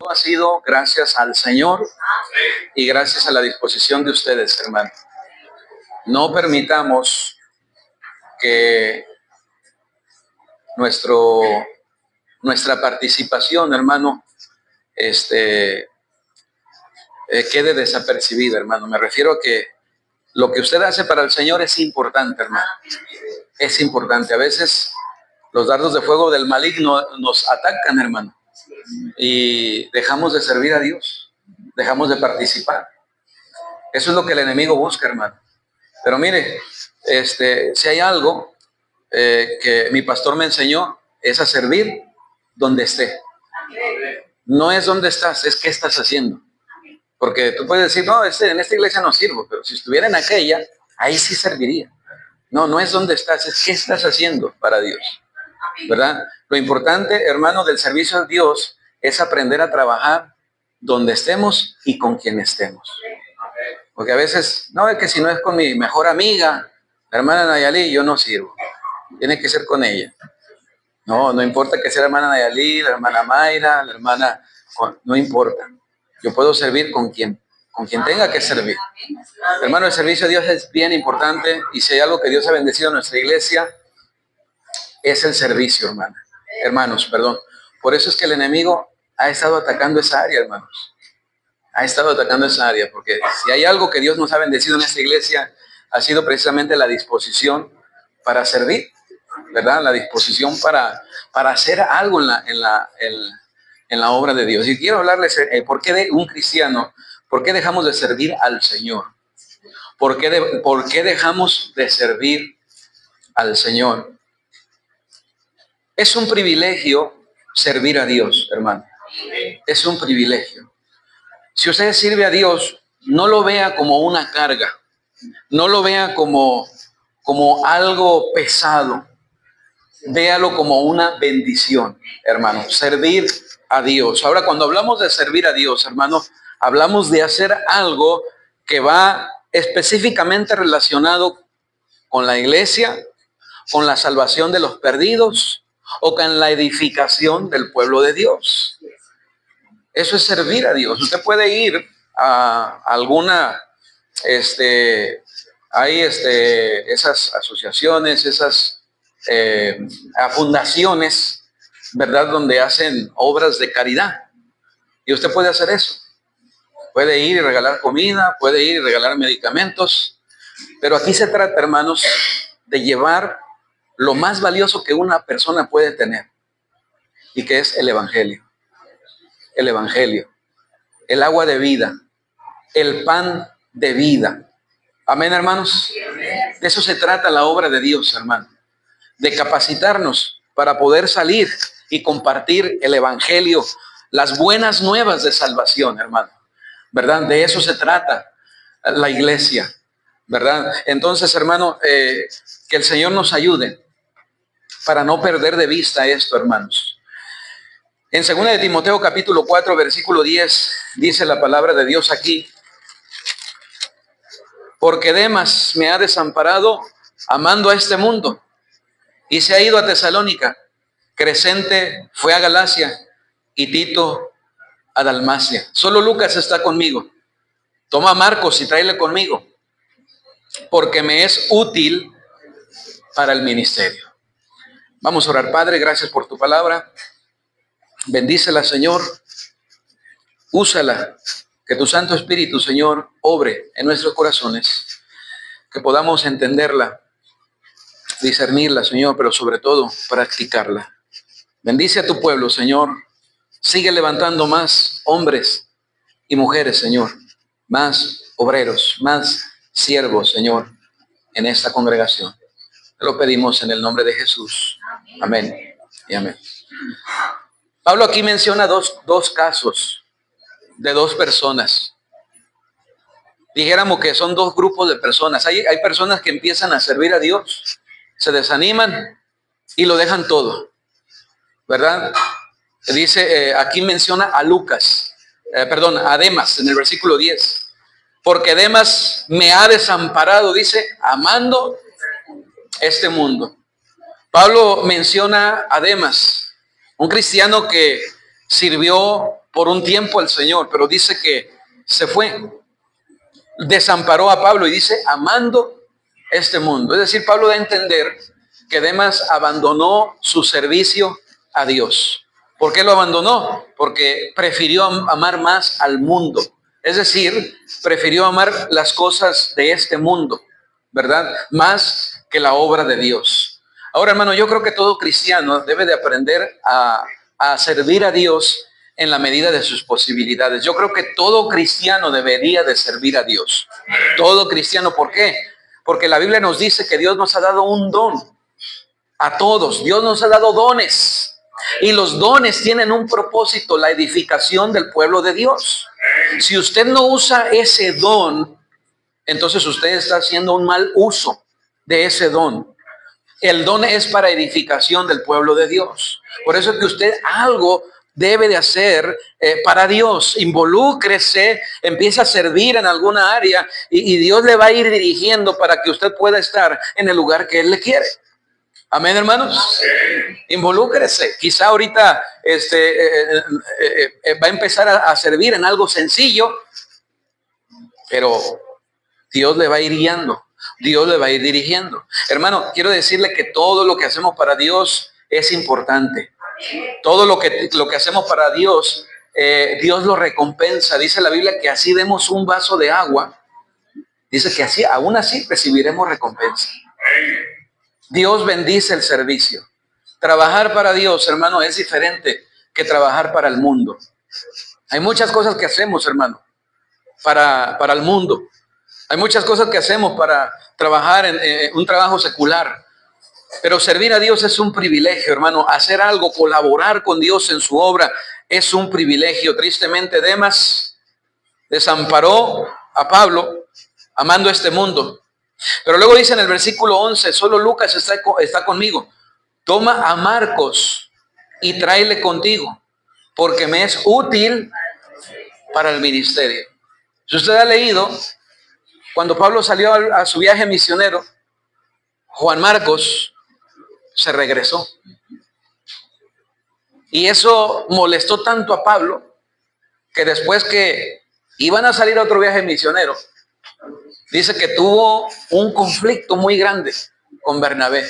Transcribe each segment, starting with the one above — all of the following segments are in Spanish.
todo ha sido gracias al Señor y gracias a la disposición de ustedes, hermano. No permitamos que nuestra participación, hermano, quede desapercibida, hermano. Me refiero a que lo que usted hace para el Señor es importante, hermano. Es importante. A veces los dardos de fuego del maligno nos atacan, hermano, y dejamos de servir a Dios, dejamos de participar. Eso es lo que el enemigo busca, hermano. Pero mire, si hay algo que mi pastor me enseñó, es a servir donde esté. No es donde estás, es qué estás haciendo. Porque tú puedes decir, no, en esta iglesia no sirvo, pero si estuviera en aquella, ahí sí serviría. No es donde estás, es qué estás haciendo para Dios, ¿verdad? Lo importante, hermano, del servicio a Dios es aprender a trabajar donde estemos y con quien estemos. Porque a veces, no, es que si no es con mi mejor amiga, la hermana Nayalí, yo no sirvo. Tiene que ser con ella. No importa que sea la hermana Nayalí, la hermana Mayra, la hermana, no importa. Yo puedo servir con quien tenga que servir. Hermano, el servicio a Dios es bien importante, y si hay algo que Dios ha bendecido en nuestra iglesia, es el servicio, hermanos. Por eso es que el enemigo ha estado atacando esa área, hermanos. Ha estado atacando esa área, porque si hay algo que Dios nos ha bendecido en esta iglesia, ha sido precisamente la disposición para servir, ¿verdad? La disposición para hacer algo en la obra de Dios. Y quiero hablarles, ¿por qué de un cristiano? ¿Por qué dejamos de servir al Señor? ¿Por qué dejamos de servir al Señor? Es un privilegio servir a Dios, hermano. Es un privilegio. Si usted sirve a Dios, no lo vea como una carga. No lo vea como algo pesado. Véalo como una bendición, hermano. Servir a Dios. Ahora, cuando hablamos de servir a Dios, hermano, hablamos de hacer algo que va específicamente relacionado con la iglesia, con la salvación de los perdidos o con la edificación del pueblo de Dios. Eso es servir a Dios. Usted puede ir a alguna, hay esas asociaciones, esas a fundaciones, ¿verdad?, donde hacen obras de caridad. Y usted puede hacer eso. Puede ir y regalar comida, puede ir y regalar medicamentos. Pero aquí se trata, hermanos, de llevar lo más valioso que una persona puede tener, y que es el Evangelio. El Evangelio, el agua de vida, el pan de vida. Amén, hermanos. De eso se trata la obra de Dios, hermano. De capacitarnos para poder salir y compartir el Evangelio, las buenas nuevas de salvación, hermano. ¿Verdad? De eso se trata la iglesia, ¿verdad? Entonces, hermano, que el Señor nos ayude para no perder de vista esto, hermanos. En 2 de Timoteo capítulo 4, versículo 10, dice la palabra de Dios aquí: porque Demas me ha desamparado amando a este mundo y se ha ido a Tesalónica. Crescente fue a Galacia y Tito a Dalmacia. Solo Lucas está conmigo. Toma a Marcos y tráele conmigo, porque me es útil para el ministerio. Vamos a orar. Padre, gracias por tu palabra. Bendícela, Señor. Úsala. Que tu Santo Espíritu, Señor, obre en nuestros corazones. Que podamos entenderla, discernirla, Señor, pero sobre todo practicarla. Bendice a tu pueblo, Señor. Sigue levantando más hombres y mujeres, Señor. Más obreros, más siervos, Señor, en esta congregación. Te lo pedimos en el nombre de Jesús. Amén y amén. Pablo aquí menciona dos casos de dos personas. Dijéramos que son dos grupos de personas. Hay personas que empiezan a servir a Dios, se desaniman y lo dejan todo, ¿verdad? Dice, aquí menciona a a Demas, en el versículo 10. Porque Demas me ha desamparado, dice, amando este mundo. Pablo menciona a Demas, un cristiano que sirvió por un tiempo al Señor, pero dice que se fue, desamparó a Pablo y dice, amando este mundo. Es decir, Pablo da a entender que Demas abandonó su servicio a Dios. ¿Por qué lo abandonó? Porque prefirió amar más al mundo. Es decir, prefirió amar las cosas de este mundo, ¿verdad? Más que la obra de Dios. Ahora, hermano, yo creo que todo cristiano debe de aprender a servir a Dios en la medida de sus posibilidades. Yo creo que todo cristiano debería de servir a Dios. Todo cristiano, ¿por qué? Porque la Biblia nos dice que Dios nos ha dado un don a todos. Dios nos ha dado dones. Y los dones tienen un propósito, la edificación del pueblo de Dios. Si usted no usa ese don, entonces usted está haciendo un mal uso de ese don. El don es para edificación del pueblo de Dios. Por eso es que usted algo debe de hacer para Dios. Involúcrese, empiece a servir en alguna área y Dios le va a ir dirigiendo para que usted pueda estar en el lugar que Él le quiere. Amén, hermanos. Involúcrese. Quizá ahorita va a empezar a servir en algo sencillo, pero Dios le va a ir guiando. Dios le va a ir dirigiendo. Hermano, quiero decirle que todo lo que hacemos para Dios es importante. Todo lo que hacemos para Dios, Dios lo recompensa. Dice la Biblia que así demos un vaso de agua. Dice que así, aún así recibiremos recompensa. Dios bendice el servicio. Trabajar para Dios, hermano, es diferente que trabajar para el mundo. Hay muchas cosas que hacemos, hermano, para el mundo. Hay muchas cosas que hacemos para trabajar en un trabajo secular. Pero servir a Dios es un privilegio, hermano. Hacer algo, colaborar con Dios en su obra es un privilegio. Tristemente, Demas desamparó a Pablo amando este mundo. Pero luego dice en el versículo 11, solo Lucas está conmigo. Toma a Marcos y tráele contigo, porque me es útil para el ministerio. Si usted ha leído, cuando Pablo salió a su viaje misionero, Juan Marcos se regresó. Y eso molestó tanto a Pablo, que después que iban a salir a otro viaje misionero, dice que tuvo un conflicto muy grande con Bernabé.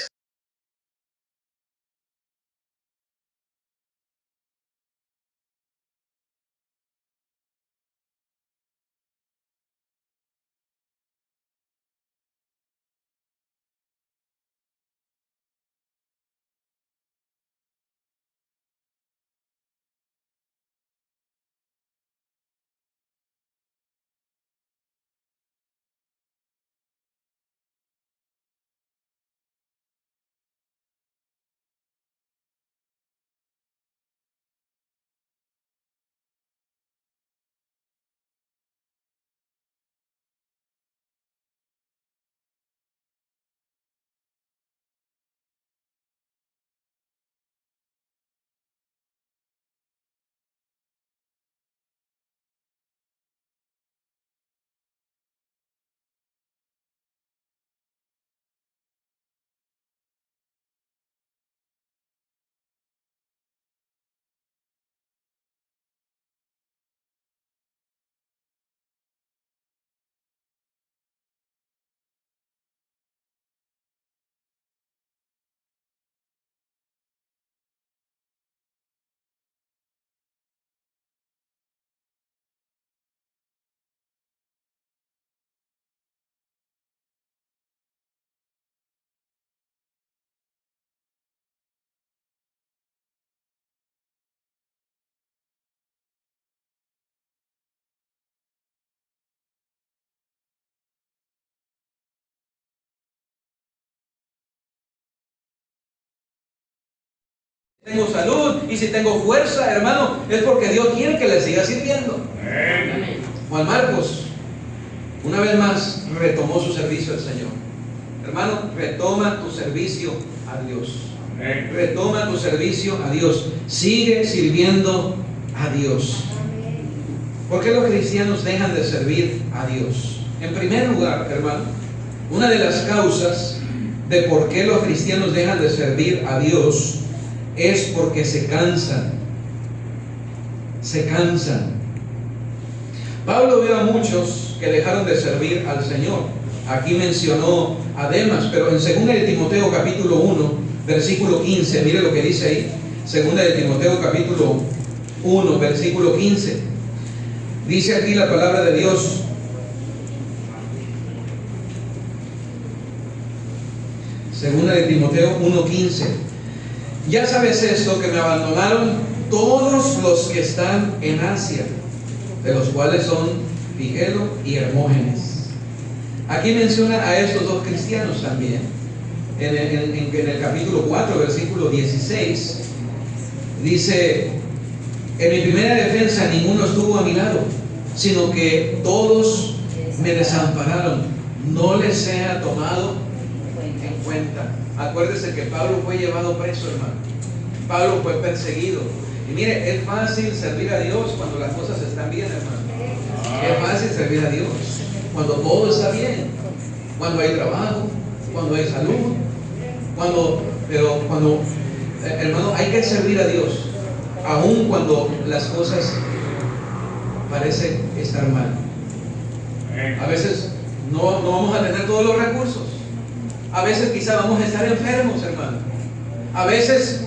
Tengo salud y si tengo fuerza, hermano, es porque Dios quiere que le siga sirviendo. Juan Marcos, una vez más, retomó su servicio al Señor. Hermano, retoma tu servicio a Dios. Retoma tu servicio a Dios. Sigue sirviendo a Dios. ¿Por qué los cristianos dejan de servir a Dios? En primer lugar, hermano, una de las causas de por qué los cristianos dejan de servir a Dios es porque se cansan. se cansan. Pablo vio a muchos que dejaron de servir al Señor. Aquí mencionó a Demas, pero en 2 de Timoteo capítulo 1, versículo 15, mire lo que dice ahí. 2 de Timoteo capítulo 1, versículo 15. Dice aquí la palabra de Dios: Segunda de Timoteo 1:15. Ya sabes esto, que me abandonaron todos los que están en Asia, de los cuales son Figelo y Hermógenes. Aquí menciona a estos dos cristianos también. En el capítulo 4, versículo 16, dice: en mi primera defensa ninguno estuvo a mi lado, sino que todos me desampararon. No les sea tomado en cuenta. Acuérdese que Pablo fue llevado preso, hermano. Pablo fue perseguido. Y mire, es fácil servir a Dios cuando las cosas están bien, hermano. Es fácil servir a Dios cuando todo está bien, cuando hay trabajo, cuando hay salud, pero cuando, hermano, hay que servir a Dios, aun cuando las cosas parecen estar mal. A veces no vamos a tener todos los recursos. A veces quizá vamos a estar enfermos, hermano. A veces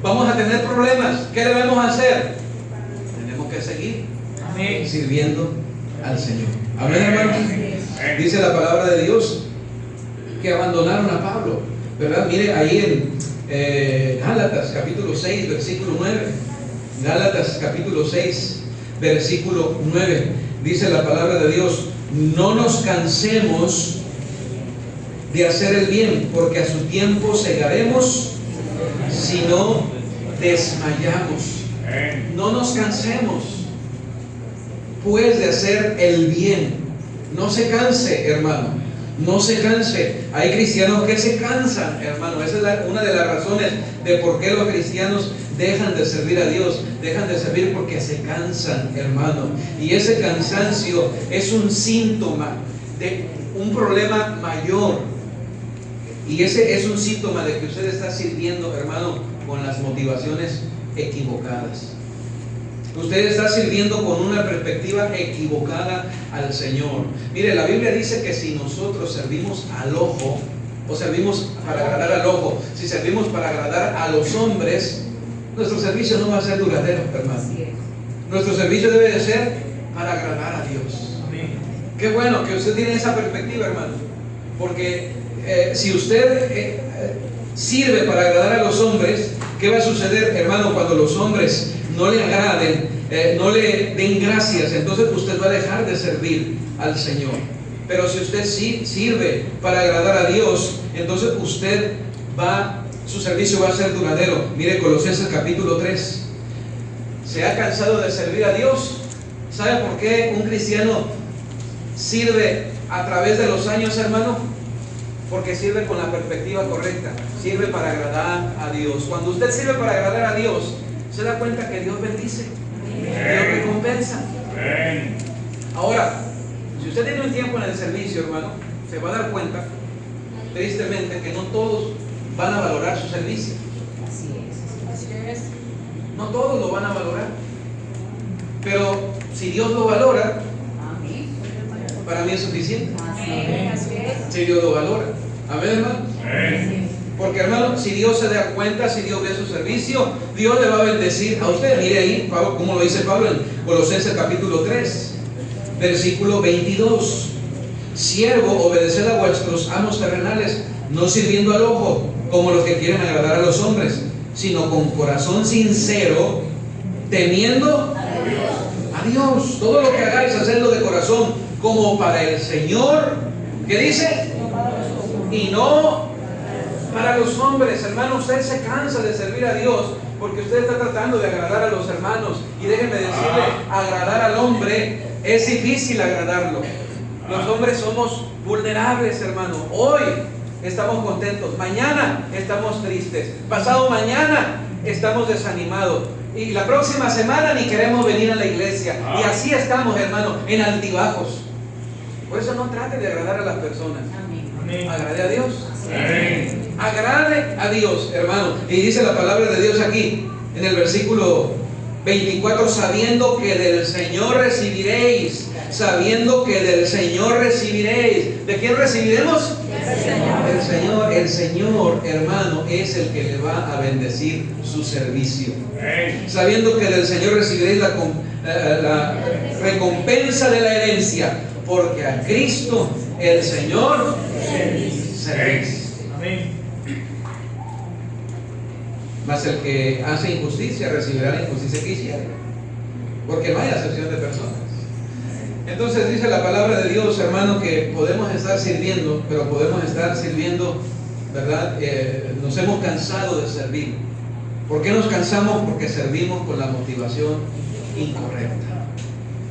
vamos a tener problemas. ¿Qué debemos hacer? Tenemos que seguir sirviendo al Señor. Amén, hermanos. Dice la palabra de Dios que abandonaron a Pablo, ¿verdad? Mire ahí en Gálatas capítulo 6, versículo 9. Gálatas capítulo 6, versículo 9. Dice la palabra de Dios: no nos cansemos de hacer el bien, porque a su tiempo segaremos si no desmayamos. No nos cansemos pues de hacer el bien. No se canse, hermano, no se canse. Hay cristianos que se cansan, hermano. Esa es una de las razones de por qué los cristianos dejan de servir a Dios. Dejan de servir porque se cansan, hermano. Y ese cansancio es un síntoma de un problema mayor. Y ese es un síntoma de que usted está sirviendo, hermano, con las motivaciones equivocadas. Usted está sirviendo con una perspectiva equivocada al Señor. Mire, la Biblia dice que si nosotros servimos al ojo, o servimos para agradar al ojo, si servimos para agradar a los hombres, nuestro servicio no va a ser duradero, hermano. Nuestro servicio debe de ser para agradar a Dios. Qué bueno que usted tiene esa perspectiva, hermano. Porque si usted sirve para agradar a los hombres, ¿qué va a suceder, hermano, cuando los hombres no le agraden, no le den gracias? Entonces usted va a dejar de servir al Señor. Pero si usted sí sirve para agradar a Dios, entonces su servicio va a ser duradero. Mire Colosenses capítulo 3. ¿Se ha cansado de servir a Dios? ¿Sabe por qué un cristiano sirve a través de los años, hermano? Porque sirve con la perspectiva correcta. Sirve para agradar a Dios. Cuando usted sirve para agradar a Dios, se da cuenta que Dios bendice, Dios recompensa. Ahora, si usted tiene un tiempo en el servicio, hermano, se va a dar cuenta, tristemente, que no todos van a valorar su servicio. No todos lo van a valorar. Pero si Dios lo valora, para mí es suficiente. Si Dios lo valora. Amén, hermano. Porque, hermano, si Dios se da cuenta, si Dios ve su servicio, Dios le va a bendecir a usted. Mire ahí, como lo dice Pablo en Colosenses capítulo 3, versículo 22. Siervo, obedeced a vuestros amos terrenales, no sirviendo al ojo, como los que quieren agradar a los hombres, sino con corazón sincero, temiendo a Dios. Todo lo que hagáis, hacedlo de corazón, como para el Señor. ¿Qué dice? Y no para los hombres. Hermano, usted se cansa de servir a Dios porque usted está tratando de agradar a los hermanos. Y déjeme decirle, agradar al hombre es difícil agradarlo. Los hombres somos vulnerables, hermano. Hoy estamos contentos, mañana estamos tristes, pasado mañana estamos desanimados, y la próxima semana ni queremos venir a la iglesia. Y así estamos, hermano, en altibajos. Por eso no trate de agradar a las personas. Agrade a Dios. Agrade a Dios, hermano. Y dice la palabra de Dios aquí, en el versículo 24, sabiendo que del Señor recibiréis. Sabiendo que del Señor recibiréis. ¿De quién recibiremos? Del Señor. El Señor, hermano, es el que le va a bendecir su servicio. Sabiendo que del Señor recibiréis la recompensa de la herencia, porque a Cristo el Señor servís. Mas el que hace injusticia recibirá la injusticia que hiciera, porque no hay acepción de personas. Entonces dice la palabra de Dios, hermano, que podemos estar sirviendo, pero podemos estar sirviendo, ¿verdad? Nos hemos cansado de servir. ¿Por qué nos cansamos? Porque servimos con la motivación incorrecta.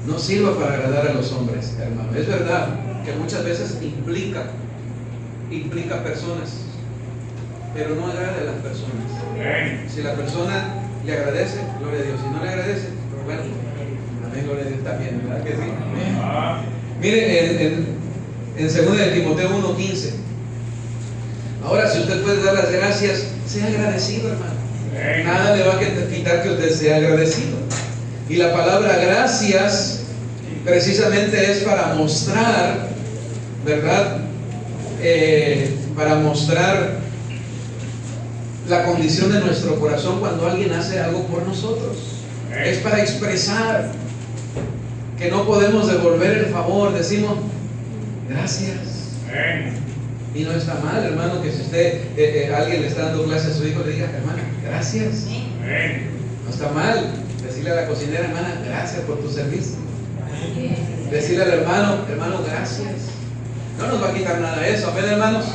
No sirva para agradar a los hombres, hermano. Es verdad que muchas veces implica personas, pero no agrada a las personas. Si la persona le agradece, gloria a Dios. Si no le agradece, bueno, amén, gloria a Dios también, ¿verdad que sí? Mire, en 2 de Timoteo 1:15. Ahora, si usted puede dar las gracias, sea agradecido, hermano. Nada le va a quitar que usted sea agradecido. Y la palabra gracias precisamente es para mostrar, ¿verdad? Para mostrar la condición de nuestro corazón cuando alguien hace algo por nosotros. Es para expresar que no podemos devolver el favor. Decimos gracias. Y no está mal, hermano, que si usted alguien le está dando clase a su hijo, le diga, hermana, gracias. No está mal decirle a la cocinera, hermana, gracias por tu servicio. Decirle al hermano, gracias. No nos va a quitar nada de eso, amén, hermanos.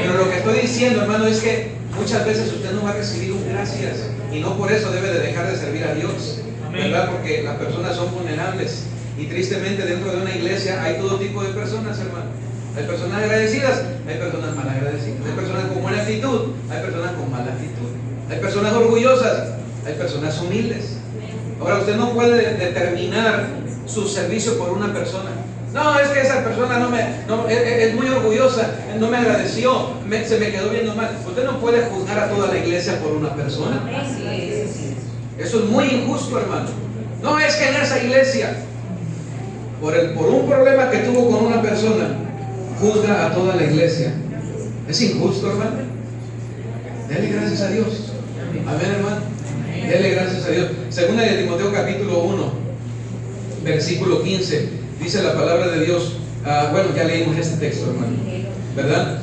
Pero lo que estoy diciendo, hermano, es que muchas veces usted no va a recibir un gracias, y no por eso debe de dejar de servir a Dios, ¿verdad? Porque las personas son vulnerables, y tristemente dentro de una iglesia hay todo tipo de personas, hermano. Hay personas agradecidas, hay personas mal agradecidas, hay personas con buena actitud, hay personas con mala actitud, hay personas orgullosas, hay personas humildes. Ahora, usted no puede determinar su servicio por una persona. No, es que esa persona es muy orgullosa, no me agradeció, se me quedó viendo mal. Usted no puede juzgar a toda la iglesia por una persona. Eso es muy injusto, hermano. No, es que en esa iglesia, por un problema que tuvo con una persona, juzga a toda la iglesia. Es injusto, hermano. Dele gracias a Dios. Amén, hermano. Dele gracias a Dios. Segunda de Timoteo capítulo 1, versículo 15. Dice la palabra de Dios. Bueno, ya leímos este texto, hermano, ¿verdad?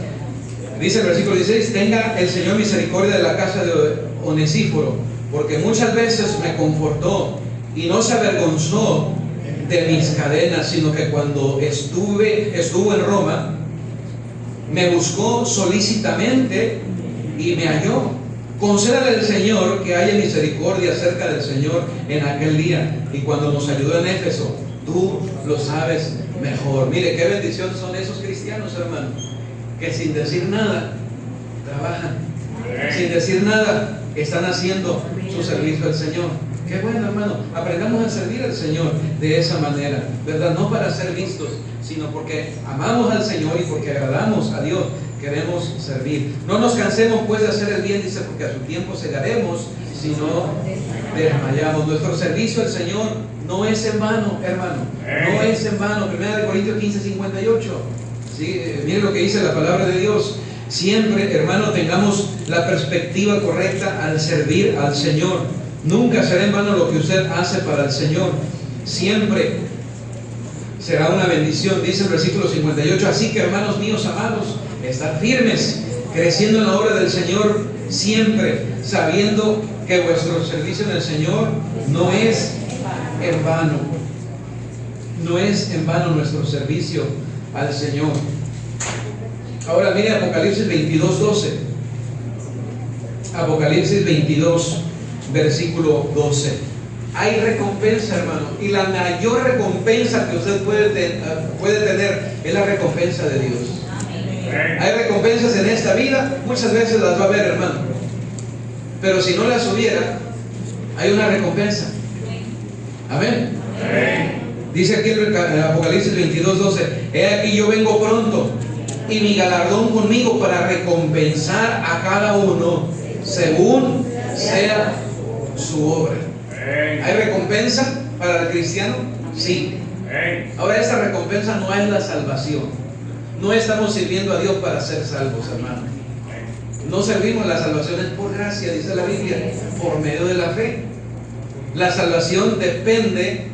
Dice el versículo 16: tenga el Señor misericordia de la casa de Onesíforo, porque muchas veces me confortó y no se avergonzó de mis cadenas, sino que cuando estuvo en Roma, me buscó solícitamente y me halló. Concédale al Señor que haya misericordia acerca del Señor en aquel día, y cuando nos ayudó en Éfeso. Tú lo sabes mejor. Mire qué bendición son esos cristianos, hermano, que sin decir nada trabajan, sin decir nada están haciendo su servicio al Señor. Qué bueno, hermano. Aprendamos a servir al Señor de esa manera, ¿verdad? No para ser vistos, sino porque amamos al Señor y porque agradamos a Dios. Queremos servir. No nos cansemos pues de hacer el bien, dice, porque a su tiempo segaremos si no desmayamos. Nuestro servicio al Señor no es en vano, hermano. No es en vano. 1 Corintios 15:58. ¿Sí? Miren lo que dice la palabra de Dios. Siempre, hermano, tengamos la perspectiva correcta al servir al Señor. Nunca será en vano lo que usted hace para el Señor. Siempre será una bendición. Dice el versículo 58. Así que, hermanos míos amados, estad firmes, creciendo en la obra del Señor, siempre sabiendo que vuestro servicio en el Señor no es en vano. No es en vano nuestro servicio al Señor. Ahora mire Apocalipsis 22:12. Apocalipsis 22, versículo 12. Hay recompensa, hermano, y la mayor recompensa que usted puede tener es la recompensa de Dios. Hay recompensas en esta vida, muchas veces las va a ver, hermano, pero si no las hubiera, hay una recompensa. Amén. Dice aquí el Apocalipsis 22:12: he aquí yo vengo pronto, y mi galardón conmigo para recompensar a cada uno según sea su obra. ¿Hay recompensa para el cristiano? Sí. Ahora, esta recompensa no es la salvación. No estamos sirviendo a Dios para ser salvos, hermano. No servimos, la salvación es por gracia, dice la Biblia, por medio de la fe. La salvación depende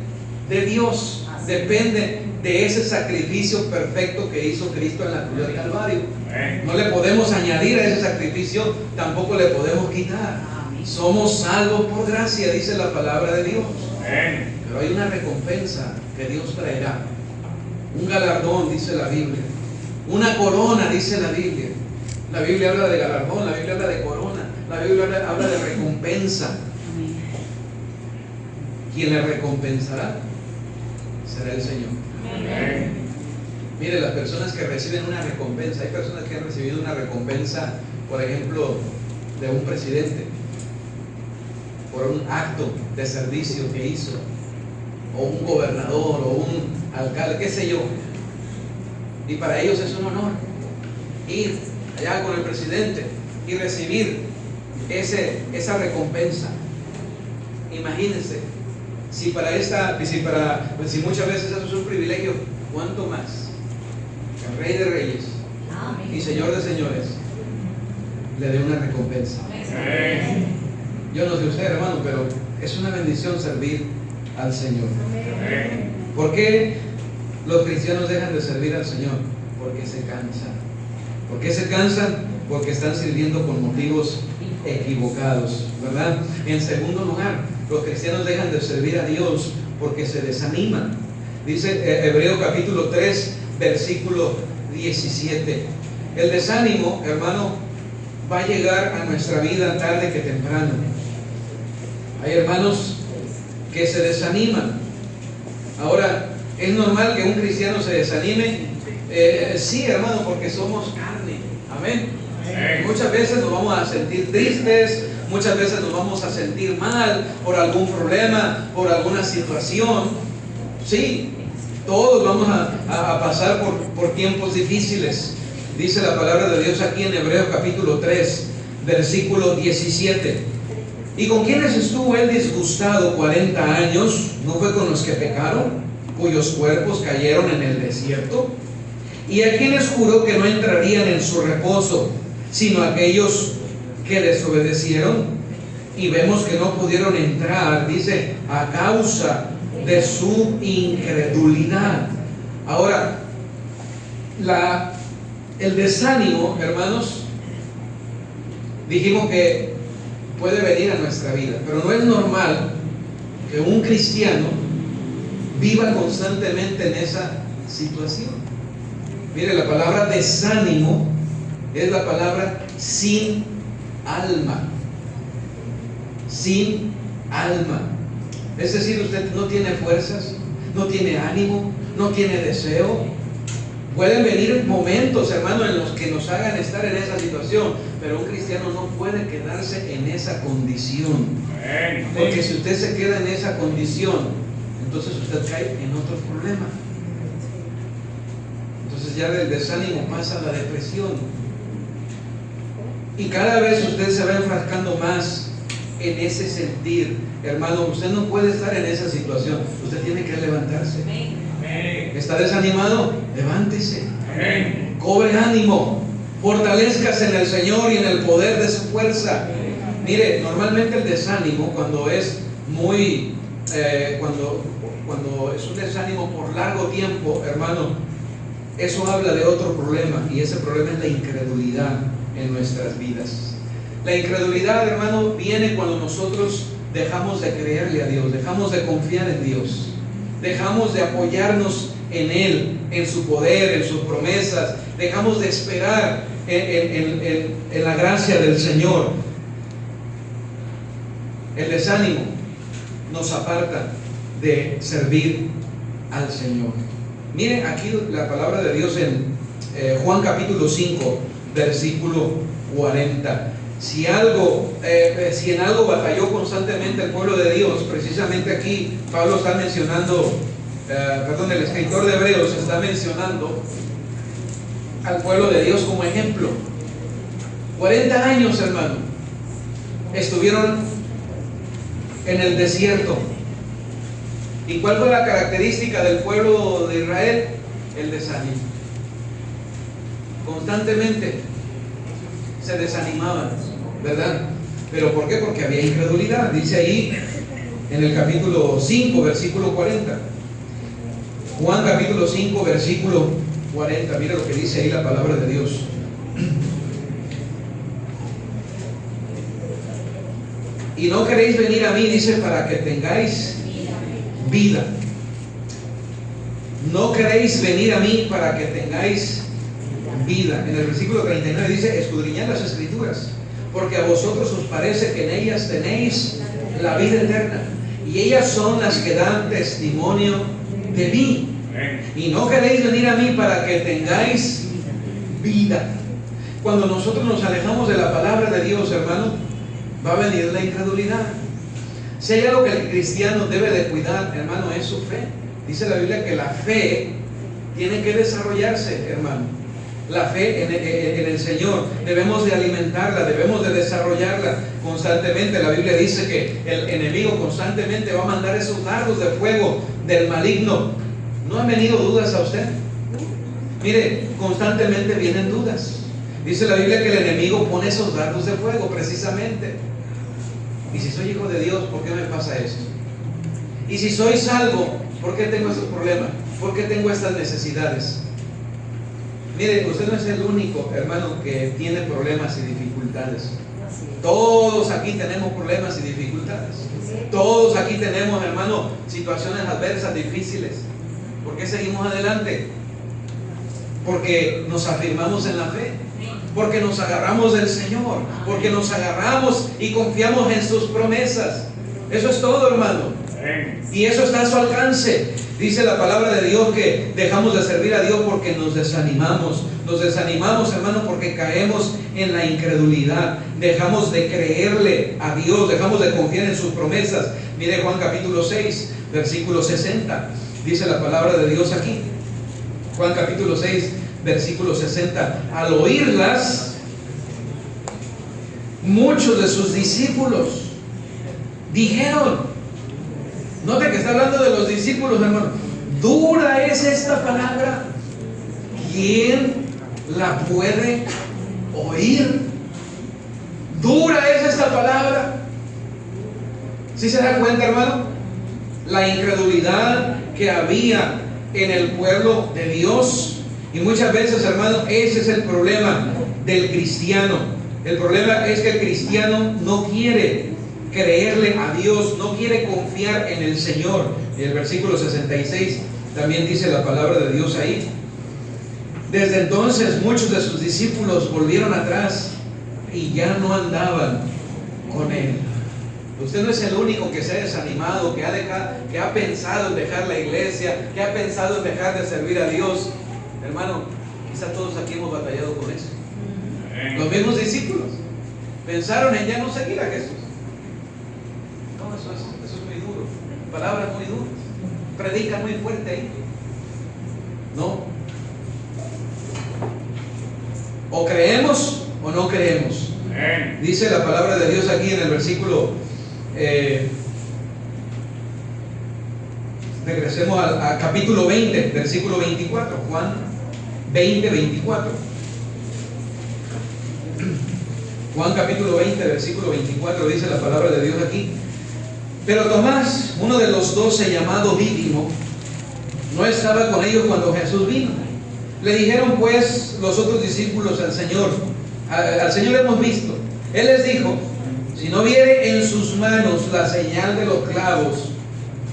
de Dios, depende de ese sacrificio perfecto que hizo Cristo en la cruz del Calvario. No le podemos añadir a ese sacrificio, tampoco le podemos quitar. Somos salvos por gracia, dice la palabra de Dios. Pero hay una recompensa que Dios traerá. Un galardón, dice la Biblia. Una corona, dice la Biblia. La Biblia habla de galardón, la Biblia habla de corona, la Biblia habla de recompensa. ¿Quién le recompensará? Será el Señor. Mire, las personas que reciben una recompensa, hay personas que han recibido una recompensa, por ejemplo, de un presidente, por un acto de servicio que hizo, o un gobernador, o un alcalde, qué sé yo. Y para ellos es un honor ir allá con el presidente y recibir esa recompensa. Imagínense, si muchas veces eso es un privilegio, ¿cuánto más? El Rey de Reyes y Señor de Señores le dé una recompensa. Yo no sé usted, hermano, pero es una bendición servir al Señor. ¿Por qué los cristianos dejan de servir al Señor? Porque se cansan. ¿Por qué se cansan? Porque están sirviendo con motivos equivocados, ¿verdad? En segundo lugar, los cristianos dejan de servir a Dios porque se desaniman. Dice Hebreo capítulo 3, versículo 17. El desánimo, hermano, va a llegar a nuestra vida tarde que temprano. Hay hermanos que se desaniman. Ahora, ¿es normal que un cristiano se desanime? Sí, hermano, porque somos carne. Amén. Muchas veces nos vamos a sentir tristes, muchas veces nos vamos a sentir mal por algún problema, por alguna situación. Sí, todos vamos a pasar por tiempos difíciles. Dice la palabra de Dios aquí en Hebreos capítulo 3, versículo 17. ¿Y con quiénes estuvo él disgustado 40 años? ¿No fue con los que pecaron, cuyos cuerpos cayeron en el desierto? ¿Y a quienes juró que no entrarían en su reposo, sino aquellos que desobedecieron? Y vemos que no pudieron entrar, dice, a causa de su incredulidad. Ahora, el desánimo, hermanos, dijimos que puede venir a nuestra vida, pero no es normal que un cristiano viva constantemente en esa situación. Mire, la palabra desánimo es la palabra sin alma. Sin alma. Es decir, usted no tiene fuerzas, no tiene ánimo, no tiene deseo. Pueden venir momentos, hermano, en los que nos hagan estar en esa situación, pero un cristiano no puede quedarse en esa condición. Porque si usted se queda en esa condición, entonces usted cae en otro problema. Entonces ya del desánimo pasa a la depresión. Y cada vez usted se va enfrascando más en ese sentir. Hermano, usted no puede estar en esa situación. Usted tiene que levantarse. ¿Está desanimado? Levántese. Cobre ánimo. Fortalezcase en el Señor y en el poder de su fuerza. Mire, normalmente el desánimo, cuando es muy cuando es un desánimo por largo tiempo, hermano, eso habla de otro problema, y ese problema es la incredulidad en nuestras vidas. La incredulidad, hermano, viene cuando nosotros dejamos de creerle a Dios, dejamos de confiar en Dios, dejamos de apoyarnos en Él, en su poder, en sus promesas, dejamos de esperar en la gracia del Señor. El desánimo nos aparta de servir al Señor. Miren aquí la palabra de Dios en Juan capítulo 5, versículo 40. Si en algo batalló constantemente el pueblo de Dios, precisamente aquí Pablo está mencionando, el escritor de Hebreos está mencionando al pueblo de Dios como ejemplo. 40 años, hermano, estuvieron en el desierto. ¿Y cuál fue la característica del pueblo de Israel? El desánimo. Constantemente se desanimaban, ¿verdad? ¿Pero por qué? Porque había incredulidad. Dice ahí en el capítulo 5, versículo 40. Juan capítulo 5, versículo 40. Mira lo que dice ahí la palabra de Dios. Y no queréis venir a mí, dice, para que tengáis vida. No queréis venir a mí para que tengáis vida. En el versículo 39 dice, escudriñad las escrituras, porque a vosotros os parece que en ellas tenéis la vida eterna, y ellas son las que dan testimonio de mí. Y no queréis venir a mí para que tengáis vida. Cuando nosotros nos alejamos de la palabra de Dios, hermano, va a venir la incredulidad. Si hay algo que el cristiano debe de cuidar, hermano, es su fe. Dice la Biblia que la fe tiene que desarrollarse, hermano. La fe en el Señor, debemos de alimentarla, debemos de desarrollarla constantemente. La Biblia dice que el enemigo constantemente va a mandar esos dardos de fuego del maligno. ¿No han venido dudas a usted? Mire, constantemente vienen dudas. Dice la Biblia que el enemigo pone esos dardos de fuego precisamente. Y si soy hijo de Dios, ¿por qué me pasa esto? Y si soy salvo, ¿por qué tengo estos problemas? ¿Por qué tengo estas necesidades? Mire, usted no es el único, hermano, que tiene problemas y dificultades. Todos aquí tenemos problemas y dificultades. Todos aquí tenemos, hermano, situaciones adversas, difíciles. ¿Por qué seguimos adelante? Porque nos afirmamos en la fe, porque nos agarramos del Señor, porque nos agarramos y confiamos en sus promesas. Eso es todo, hermano. Y eso está a su alcance. Dice la palabra de Dios que dejamos de servir a Dios porque nos desanimamos. Nos desanimamos, hermano, porque caemos en la incredulidad. Dejamos de creerle a Dios, dejamos de confiar en sus promesas. Mire Juan capítulo 6, versículo 60. Dice la palabra de Dios aquí. Juan capítulo 6, versículo 60. Al oírlas, muchos de sus discípulos dijeron, note que está hablando de los discípulos, hermano, dura es esta palabra, ¿quién la puede oír? Dura es esta palabra. ¿Sí se da cuenta, hermano? La incredulidad que había en el pueblo de Dios. Y muchas veces, hermano, ese es el problema del cristiano. El problema es que el cristiano no quiere creerle a Dios, no quiere confiar en el Señor. Y el versículo 66 también dice la palabra de Dios ahí. Desde entonces muchos de sus discípulos volvieron atrás y ya no andaban con él. Usted no es el único que se ha desanimado, que ha pensado en dejar la iglesia, que ha pensado en dejar de servir a Dios. Hermano, quizá todos aquí hemos batallado con eso. Los mismos discípulos pensaron en ya no seguir a Jesús. No, eso es muy duro. Palabras muy duras. Predica muy fuerte ahí. No. O creemos o no creemos. Dice la palabra de Dios aquí en el versículo. Regresemos a capítulo 20, versículo 24. Juan 20, 24. Juan capítulo 20, versículo 24, dice la palabra de Dios aquí. Pero Tomás, uno de los 12, llamado Dídimo, no estaba con ellos cuando Jesús vino. Le dijeron pues los otros discípulos al Señor hemos visto. Él les dijo, si no viere en sus manos la señal de los clavos,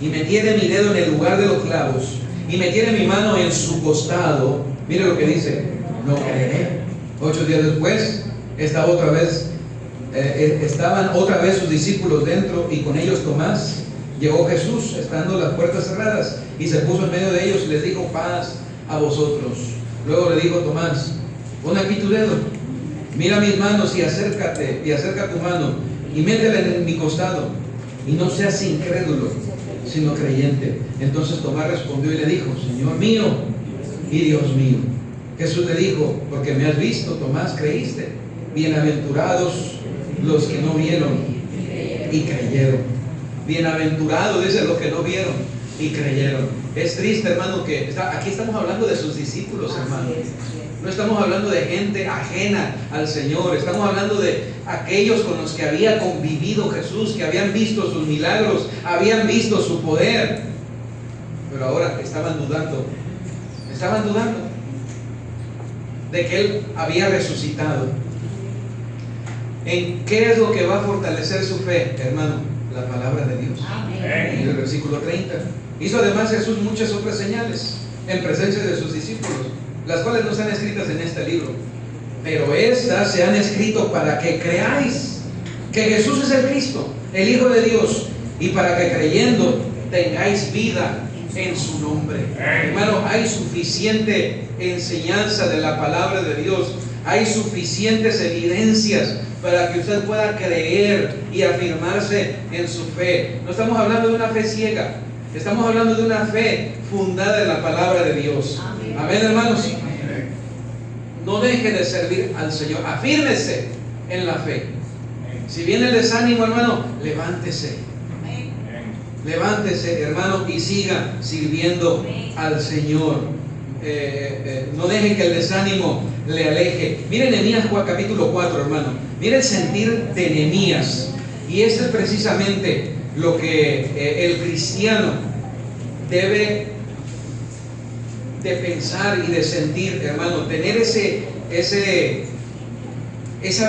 y metiere mi dedo en el lugar de los clavos, y metiere mi mano en su costado, mire lo que dice, no creeré. 8 días después, estaban otra vez sus discípulos dentro, y con ellos Tomás. Llegó Jesús, estando las puertas cerradas, y se puso en medio de ellos y les dijo, paz a vosotros. Luego le dijo Tomás, pon aquí tu dedo, mira mis manos y acerca tu mano y métela en mi costado, y no seas incrédulo, sino creyente. Entonces Tomás respondió y le dijo, Señor mío y Dios mío. Jesús le dijo, porque me has visto, Tomás, creíste. Bienaventurados los que no vieron y creyeron. Bienaventurados, dice, los que no vieron y creyeron. Es triste, hermano, que aquí estamos hablando de sus discípulos, hermano. No estamos hablando de gente ajena al Señor. Estamos hablando de aquellos con los que había convivido Jesús, que habían visto sus milagros, habían visto su poder. Pero ahora estaban dudando de que Él había resucitado. ¿En qué es lo que va a fortalecer su fe, hermano? La palabra de Dios. En el versículo 30. Hizo además Jesús muchas otras señales en presencia de sus discípulos, las cuales no están escritas en este libro, pero estas se han escrito para que creáis que Jesús es el Cristo, el Hijo de Dios, y para que creyendo tengáis vida en su nombre. Hermano, hay suficiente enseñanza de la palabra de Dios, hay suficientes evidencias para que usted pueda creer y afirmarse en su fe. No estamos hablando de una fe ciega, estamos hablando de una fe fundada en la palabra de Dios. Amén, hermanos. No deje de servir al Señor, afírmese en la fe. Si viene el desánimo, hermano, levántese. Levántese, hermano, y siga sirviendo al Señor. No deje que el desánimo le aleje. Miren Nehemías capítulo 4, hermano. Miren el sentir de Nehemías. Y esto es precisamente lo que el cristiano debe de pensar y de sentir, hermano. Tener esa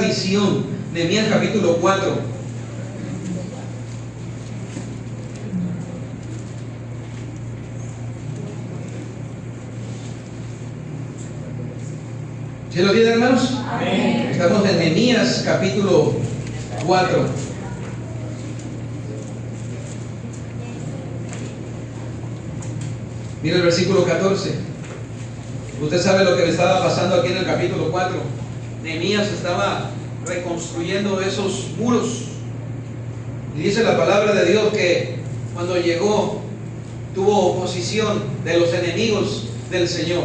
visión. Nehemías capítulo 4. ¿Sí lo tienen, hermanos? Amén. Estamos en Nehemías capítulo 4. Mira el versículo 14. Usted sabe lo que le estaba pasando aquí en el capítulo 4. Nehemías estaba reconstruyendo esos muros. Y dice la palabra de Dios que cuando llegó tuvo oposición de los enemigos del Señor,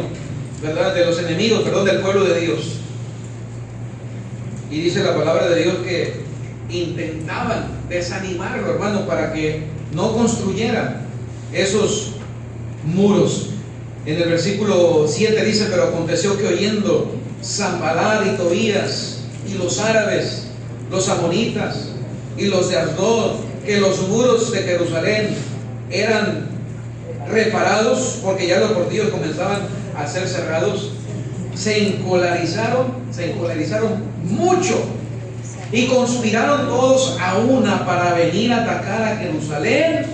¿verdad? De los enemigos, perdón, del pueblo de Dios. Y dice la palabra de Dios que intentaban desanimarlo, hermano, para que no construyera esos muros. En el versículo 7 dice: pero aconteció que oyendo Sanballat y Tobías y los árabes, los amonitas y los de Asdod, que los muros de Jerusalén eran reparados, porque ya los portillos comenzaban a ser cerrados, se encolerizaron mucho y conspiraron todos a una para venir a atacar a Jerusalén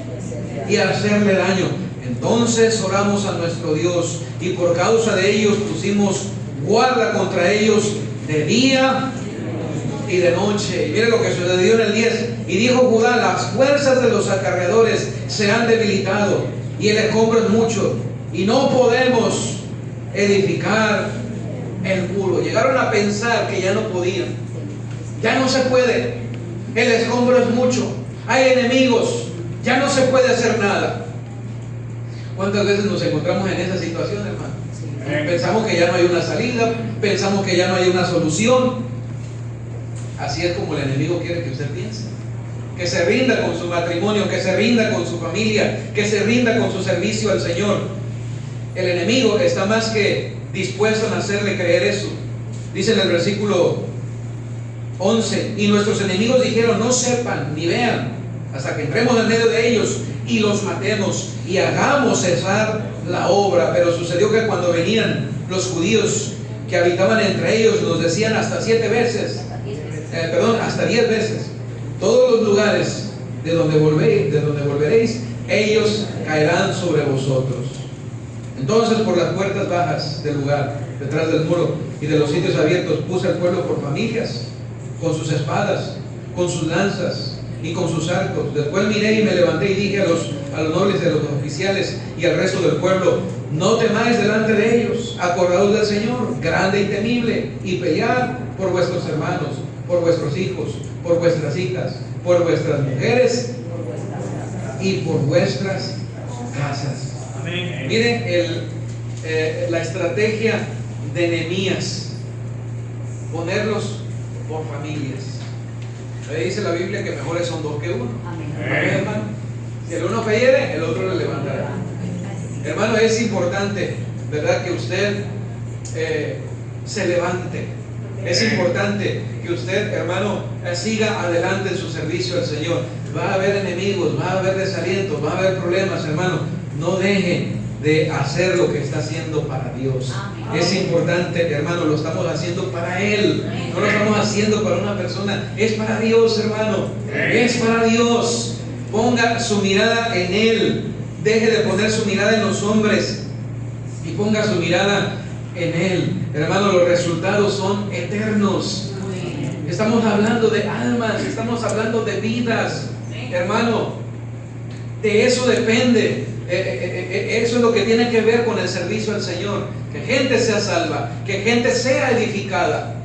y hacerle daño. Entonces oramos a nuestro Dios y por causa de ellos pusimos guarda contra ellos de día y de noche. Y mire lo que sucedió en el 10. Y dijo Judá: las fuerzas de los acarreadores se han debilitado y el escombro es mucho y no podemos edificar el muro. Llegaron a pensar que ya no podían, ya no se puede, el escombro es mucho, hay enemigos, ya no se puede hacer nada. ¿Cuántas veces nos encontramos en esa situación, hermano? Pensamos que ya no hay una salida, pensamos que ya no hay una solución. Así es como el enemigo quiere que usted piense. Que se rinda con su matrimonio, que se rinda con su familia, que se rinda con su servicio al Señor. El enemigo está más que dispuesto a hacerle creer eso. Dice en el versículo 11: y nuestros enemigos dijeron: no sepan ni vean hasta que entremos en medio de ellos y los matemos y hagamos cesar la obra. Pero sucedió que cuando venían los judíos que habitaban entre ellos, nos decían hasta 7 veces, hasta 10 veces: todos los lugares de donde volveréis, ellos caerán sobre vosotros. Entonces por las puertas bajas del lugar, detrás del muro y de los sitios abiertos, puse al pueblo por familias, con sus espadas, con sus lanzas y con sus arcos. Después miré y me levanté y dije a los nobles de los oficiales y al resto del pueblo: no temáis delante de ellos, acordaos del Señor, grande y temible, y pelead por vuestros hermanos, por vuestros hijos, por vuestras hijas, por vuestras mujeres y por vuestras casas. Amén. Miren la estrategia de Nehemías: ponerlos por familias. Dice la Biblia que mejores son 2 que 1. Amén, hermano. Si el uno cayere, el otro le levantará. Hermano, es importante, ¿verdad?, que usted se levante. Es importante que usted, hermano, siga adelante en su servicio al Señor. Va a haber enemigos, va a haber desalientos, va a haber problemas, hermano. No deje de hacer lo que está haciendo para Dios. Es importante, hermano, lo estamos haciendo para Él. No lo estamos haciendo para una persona. Es para Dios, hermano. Es para Dios. Ponga su mirada en Él. Deje de poner su mirada en los hombres y ponga su mirada en Él. Hermano, los resultados son eternos. Estamos hablando de almas, estamos hablando de vidas. Hermano, de eso depende. Eso es lo que tiene que ver con el servicio al Señor. Que gente sea salva, que gente sea edificada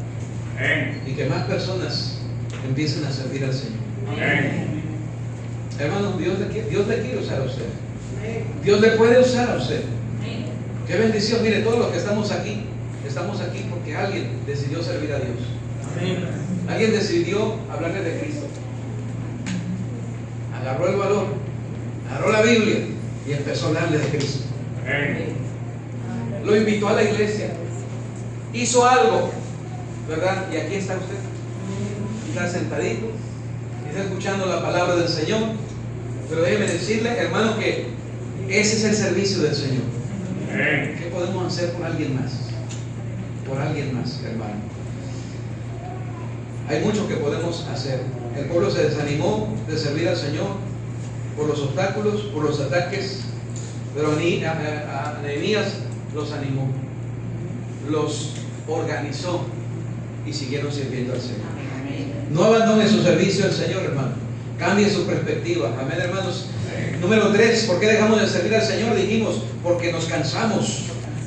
y que más personas empiecen a servir al Señor. Hermano, Dios le quiere usar a usted. Dios le puede usar a usted. Qué bendición. Mire, todos los que estamos aquí porque alguien decidió servir a Dios. Alguien decidió hablarle de Cristo. Agarró el valor, agarró la Biblia y empezó a hablarle de Cristo. Lo invitó a la iglesia, hizo algo, ¿verdad? Y aquí está usted. Está sentadito, está escuchando la palabra del Señor. Pero déjeme decirle, hermano, que ese es el servicio del Señor. ¿Qué podemos hacer por alguien más? Por alguien más, hermano. Hay mucho que podemos hacer. El pueblo se desanimó de servir al Señor por los obstáculos, por los ataques, pero a Nehemías los animó, los organizó y siguieron sirviendo al Señor. No abandone su servicio al Señor, hermano. Cambie su perspectiva. Amén, hermanos. Número 3, ¿por qué dejamos de servir al Señor? Dijimos, porque nos cansamos.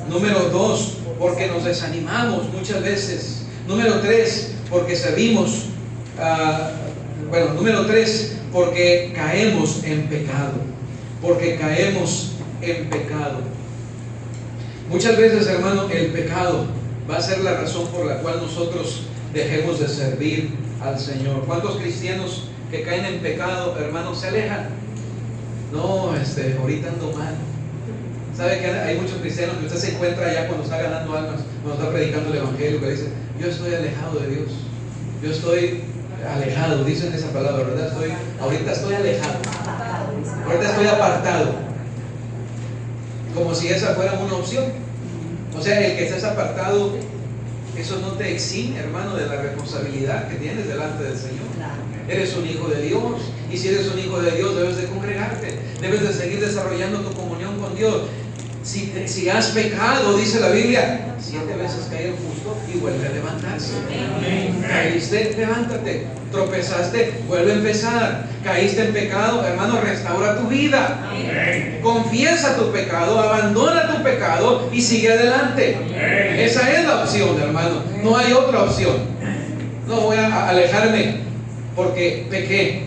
Número 2, porque nos desanimamos muchas veces. Número 3, porque servimos. Número 3, porque caemos en pecado. Porque caemos en pecado. Muchas veces, hermano, el pecado va a ser la razón por la cual nosotros dejemos de servir al Señor. ¿Cuántos cristianos que caen en pecado, hermanos, se alejan? No, ahorita ando mal. ¿Sabe que hay muchos cristianos que usted se encuentra allá cuando está ganando almas, cuando está predicando el evangelio, que dice, yo estoy alejado de Dios, yo estoy alejado, dicen esa palabra, ¿verdad? Ahorita estoy alejado, ahorita estoy apartado, como si esa fuera una opción. O sea, el que estés apartado, eso no te exime, hermano, de la responsabilidad que tienes delante del Señor. Eres un hijo de Dios, y si eres un hijo de Dios debes de congregarte, debes de seguir desarrollando tu comunión con Dios. Si has pecado, dice la Biblia, 7 veces cae el justo y vuelve a levantarse. Caíste, levántate. Tropezaste, vuelve a empezar. Caíste en pecado, hermano, restaura tu vida. Confiesa tu pecado, abandona tu pecado y sigue adelante. Esa es la opción, hermano. No hay otra opción. No voy a alejarme porque pequé.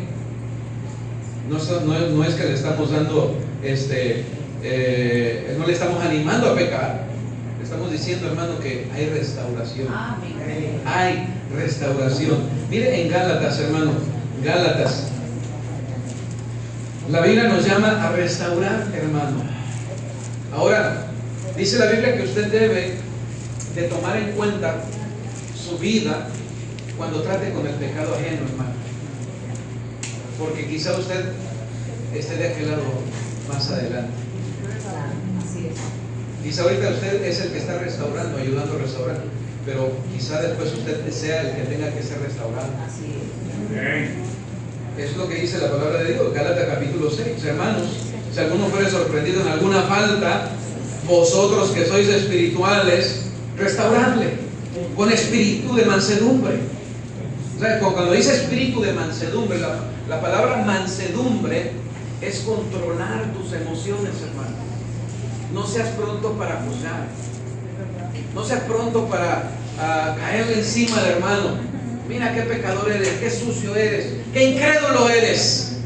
No es que le estamos dando no le estamos animando a pecar. Le estamos diciendo, hermano, que hay restauración. Hay restauración. Mire en Gálatas, hermano, Gálatas, la Biblia nos llama a restaurar, hermano. Ahora, dice la Biblia que usted debe de tomar en cuenta su vida cuando trate con el pecado ajeno, hermano, porque quizá usted esté de aquel lado más adelante. Quizá ahorita usted es el que está restaurando, ayudando a restaurar, pero quizá después usted sea el que tenga que ser restaurado. Eso es lo que dice la palabra de Dios, Gálatas capítulo 6. Hermanos, si alguno fuere sorprendido en alguna falta, vosotros que sois espirituales, restauradle con espíritu de mansedumbre. O sea, cuando dice espíritu de mansedumbre, la palabra mansedumbre es controlar tus emociones, hermano. No seas pronto para juzgar. No seas pronto para caerle encima al hermano. Mira qué pecador eres, qué sucio eres, qué incrédulo eres.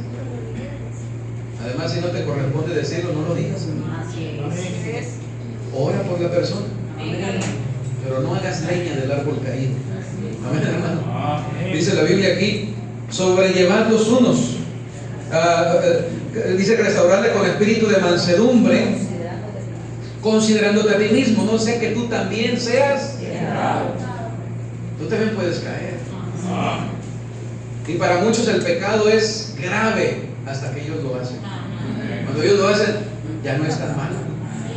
Además, si no te corresponde decirlo, no lo digas, hermano. Ora por la persona, pero no hagas leña del árbol caído. Amén, hermano. Dice la Biblia aquí, sobrellevad los unos. dice restaurarle con espíritu de mansedumbre, considerándote a ti mismo, no sea que tú también seas. Tú también puedes caer. Y para muchos el pecado es grave hasta que ellos lo hacen. Cuando ellos lo hacen, ya no es tan malo,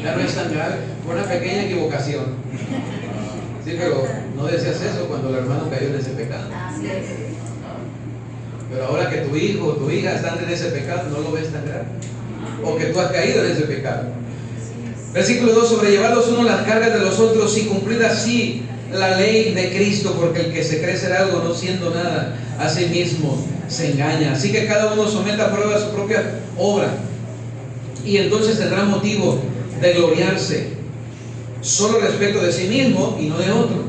ya no es tan grave, fue una pequeña equivocación. Sí, pero no decías eso cuando el hermano cayó en ese pecado. Pero ahora que tu hijo o tu hija están en ese pecado, no lo ves tan grave. O que tú has caído en ese pecado. Versículo 2: sobrellevar los unos las cargas de los otros y cumplir así la ley de Cristo, porque el que se cree ser algo no siendo nada, a sí mismo se engaña. Así que cada uno someta a prueba su propia obra, y entonces tendrá motivo de gloriarse solo respecto de sí mismo y no de otro,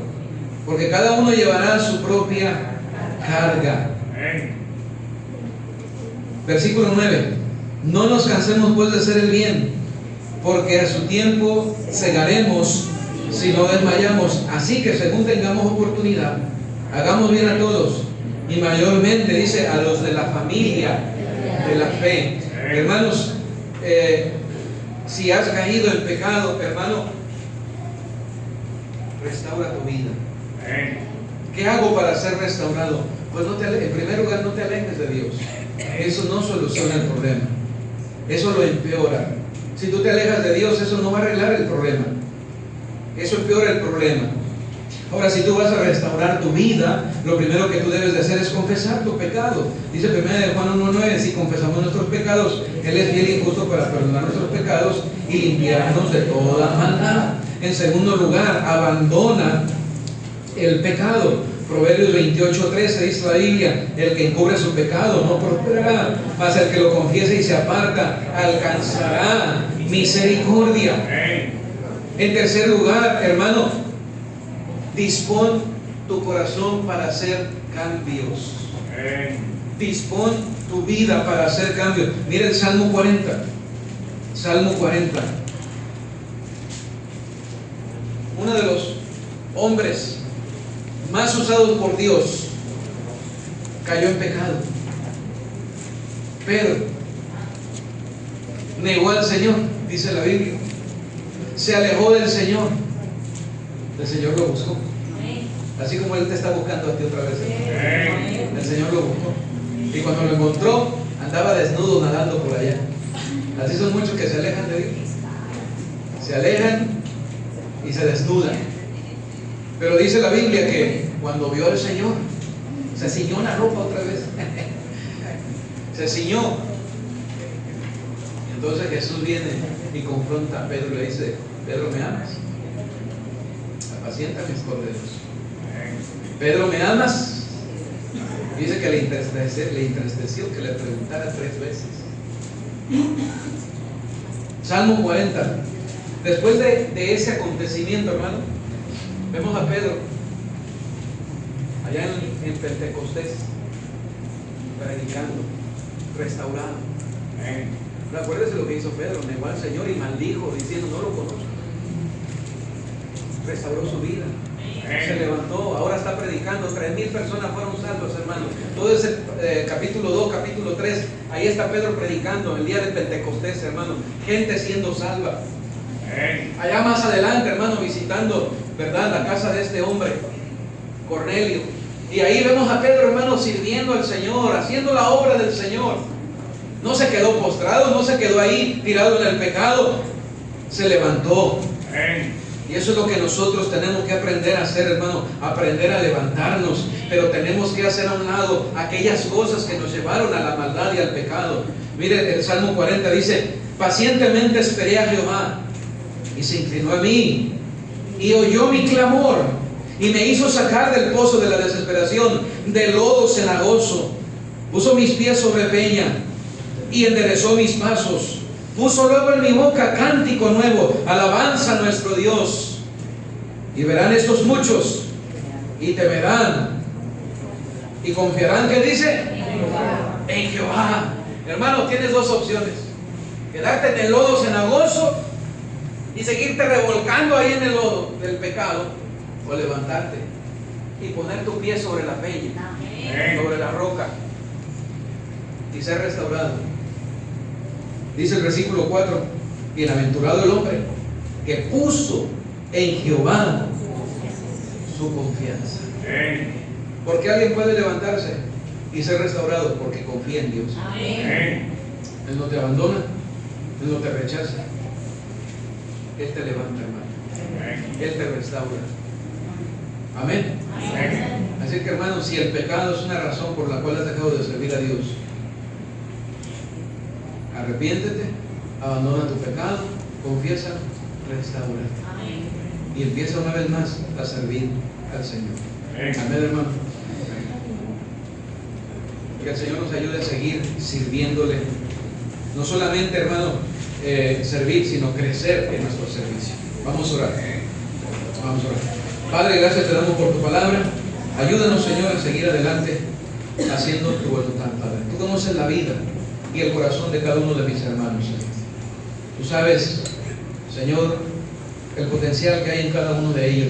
porque cada uno llevará su propia carga. Versículo 9: no nos cansemos pues de hacer el bien, porque a su tiempo segaremos si no desmayamos. Así que según tengamos oportunidad, hagamos bien a todos, y mayormente, dice, a los de la familia de la fe. Hermanos, si has caído en pecado, hermano, restaura tu vida. ¿Qué hago para ser restaurado? Pues en primer lugar, no te alejes de Dios. Eso no soluciona el problema, eso lo empeora. Si tú te alejas de Dios, eso no va a arreglar el problema, eso empeora el problema. Ahora, si tú vas a restaurar tu vida, lo primero que tú debes de hacer es confesar tu pecado. Dice 1 Juan 1:9: si confesamos nuestros pecados, Él es fiel y justo para perdonar nuestros pecados y limpiarnos de toda maldad. En segundo lugar, abandona el pecado. Proverbios 28:13 dice la Biblia: el que encubre su pecado no prosperará, mas el que lo confiese y se aparta alcanzará misericordia. En tercer lugar, hermano, dispón tu corazón para hacer cambios. Dispón tu vida para hacer cambios. Mira el Salmo 40. Salmo 40. Uno de los hombres más usados por Dios cayó en pecado. Pedro negó al Señor, dice la Biblia. Se alejó del Señor. El Señor lo buscó. Así como Él te está buscando a ti otra vez. El Señor lo buscó. Y cuando lo encontró, andaba desnudo nadando por allá. Así son muchos que se alejan de Dios. Se alejan y se desnudan. Pero dice la Biblia que cuando vio al Señor, se ciñó la ropa otra vez. Se ciñó. Entonces Jesús viene y confronta a Pedro y le dice: Pedro, ¿me amas? Apacienta mis corderos. Pedro, ¿me amas? Dice que le entristeció que le preguntara 3 veces. Salmo 40. Después de ese acontecimiento, hermano, vemos a Pedro allá en Pentecostés predicando, restaurado. Recuérdese lo que hizo Pedro: negó al Señor y maldijo diciendo: no lo conozco. Restauró su vida, se levantó, ahora está predicando. 3,000 personas fueron salvas, hermano. Todo ese capítulo 2, capítulo 3, ahí está Pedro predicando el día de Pentecostés, hermano. Gente siendo salva. Allá más adelante, hermano, visitando, ¿verdad?, la casa de este hombre, Cornelio. Y ahí vemos a Pedro, hermano, sirviendo al Señor, haciendo la obra del Señor. No se quedó postrado, no se quedó ahí tirado en el pecado, se levantó. Y eso es lo que nosotros tenemos que aprender a hacer, hermano, aprender a levantarnos. Pero tenemos que hacer a un lado aquellas cosas que nos llevaron a la maldad y al pecado. Mire, el Salmo 40 dice: pacientemente esperé a Jehová, y se inclinó a mí, y oyó mi clamor, y me hizo sacar del pozo de la desesperación, del lodo cenagoso. Puso mis pies sobre peña, y enderezó mis pasos. Puso luego en mi boca cántico nuevo, alabanza a nuestro Dios. Y verán estos muchos, y temerán, y confiarán, ¿qué dice? En Jehová. Hermano, tienes 2 opciones: quedarte en el lodo cenagoso y seguirte revolcando ahí en el lodo del pecado, o levantarte y poner tu pie sobre la peña, sobre la roca, y ser restaurado. Dice el versículo 4, bienaventurado el hombre que puso en Jehová su confianza. ¿Por qué alguien puede levantarse y ser restaurado? Porque confía en Dios. Él no te abandona, Él no te rechaza. Él te levanta, hermano. Él te restaura. Amén. Así que, hermano, si el pecado es una razón por la cual has dejado de servir a Dios, arrepiéntete, abandona tu pecado, confiesa, restaura. Y empieza una vez más a servir al Señor. Amén, hermano. Que el Señor nos ayude a seguir sirviéndole. No solamente, hermano, servir, sino crecer en nuestro servicio. Vamos a orar. Vamos a orar. Padre, gracias te damos por tu palabra. Ayúdanos, Señor, a seguir adelante haciendo tu voluntad, Padre. Tú conoces la vida y el corazón de cada uno de mis hermanos, Señor. Tú sabes, Señor, el potencial que hay en cada uno de ellos.